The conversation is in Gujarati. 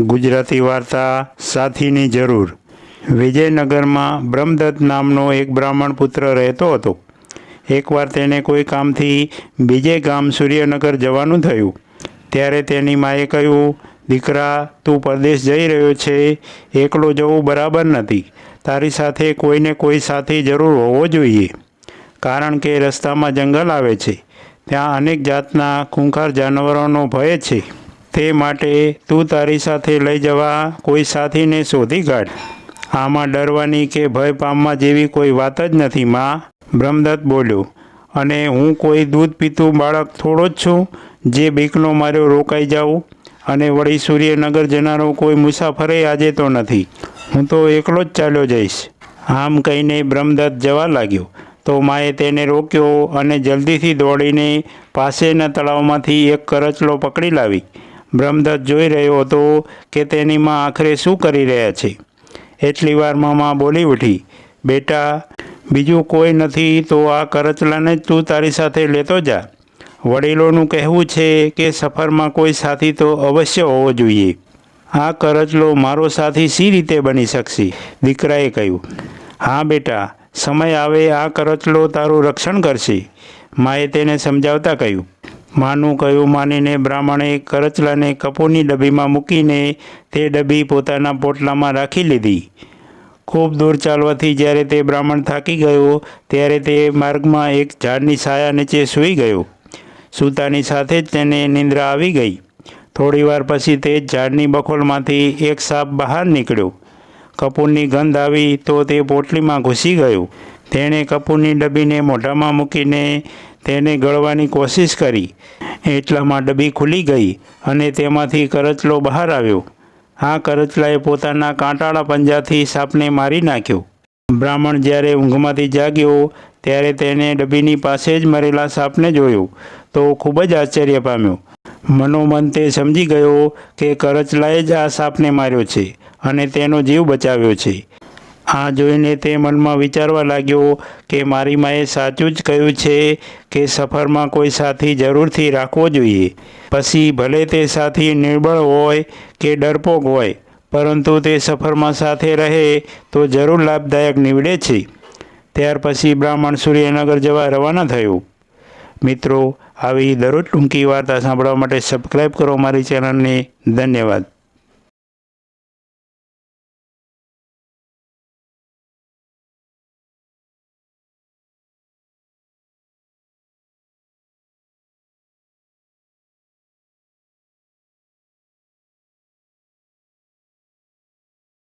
ગુજરાતી વાર્તા સાથીની જરૂર। વિજયનગરમાં બ્રહ્મદત્ત નામનો એક બ્રાહ્મણ પુત્ર રહેતો હતો। એકવાર તેને કોઈ કામથી બીજે ગામ સૂર્યનગર જવાનું થયું। ત્યારે તેની માએ કહ્યું, દીકરા, તું પરદેશ જઈ રહ્યો છે, એકલો જવું બરાબર નથી। તારી સાથે કોઈને કોઈ સાથી જરૂર હોવો જોઈએ, કારણ કે રસ્તામાં જંગલ આવે છે, ત્યાં અનેક જાતના ખૂંખાર જાનવરોનો ભય છે। તે માટે તું તારી સાથે લઈ જવા કોઈ સાથીને શોધી કાઢ। આમાં ડરવાની કે ભય પામવા જેવી કોઈ વાત જ નથી માં, બ્રહ્મદત્ત બોલ્યો। અને હું કોઈ દૂધ પીતું બાળક થોડો જ છું, જે બીકનો માર્યો રોકાઈ જાઉં। અને વળી સૂર્યનગર જનારો કોઈ મુસાફરે આજે તો નથી, હું તો એકલો જ ચાલ્યો જઈશ। આમ કહીને બ્રહ્મદત્ત જવા લાગ્યો તો માએ તેને રોક્યો અને જલ્દીથી દોડીને પાસેના તળાવમાંથી એક કરચલો પકડી લાવી। બ્રહ્મદત્ત જોઈ રહ્યો હતો કે તેની માં આખરે શું કરી રહ્યા છે। એટલી વારમાં માં બોલી ઉઠી, બેટા, બીજું કોઈ નથી તો આ કરચલાને તું તારી સાથે લેતો જા। વડીલોનું કહેવું છે કે સફરમાં કોઈ સાથી તો અવશ્ય હોવો જોઈએ। આ કરચલો મારો સાથી સી રીતે બની શકશે? દીકરાએ કહ્યું। હા બેટા, સમય આવે આ કરચલો તારું રક્ષણ કરશે, માએ તેને સમજાવતા કહ્યું। માનું કહ્યું માનીને બ્રાહ્મણે કરચલાને કપૂરની ડબ્બીમાં મૂકીને તે ડબ્બી પોતાના પોટલામાં રાખી લીધી। ખૂબ દૂર ચાલવાથી જ્યારે તે બ્રાહ્મણ થાકી ગયો ત્યારે તે માર્ગમાં એક ઝાડની છાયા નીચે સૂઈ ગયો। સૂતાની સાથે જ તેને નિંદ્રા આવી ગઈ। થોડીવાર પછી તે ઝાડની બખોલમાંથી એક સાપ બહાર નીકળ્યો। કપૂરની ગંધ આવી તો તે પોટલીમાં ઘૂસી ગયો। તેણે કપૂરની ડબ્બીને મોઢામાં મૂકીને તેને ગળવાની કોશિશ કરી। એટલામાં ડબ્બી ખુલી ગઈ અને તેમાંથી કરચલો બહાર આવ્યો। આ કરચલાએ પોતાના કાંટાળા પંજાથી સાપને મારી નાખ્યો। બ્રાહ્મણ જ્યારે ઊંઘમાંથી જાગ્યો ત્યારે તેણે ડબ્બીની પાસે જ મરેલા સાપને જોયો તો ખૂબ જ આશ્ચર્ય પામ્યો। મનોમન તે સમજી ગયો કે કરચલાએ જ આ સાપને માર્યો છે અને તેનો જીવ બચાવ્યો છે। આ જોઈને તે મનમાં વિચારવા લાગ્યો કે મારી માએ સાચું જ કહ્યું છે કે સફરમાં કોઈ સાથી જરૂરથી રાખવો જોઈએ। પછી ભલે તે સાથી નિર્બળ હોય કે ડરપોક હોય, પરંતુ તે સફરમાં સાથે રહે તો જરૂર લાભદાયક નીવડે છે। ત્યાર પછી બ્રાહ્મણ સૂર્યનગર જવા રવાના થયો। મિત્રો, આવી દરરોજ ટૂંકી વાર્તા સાંભળવા માટે સબસ્ક્રાઈબ કરો મારી ચેનલને। ધન્યવાદ।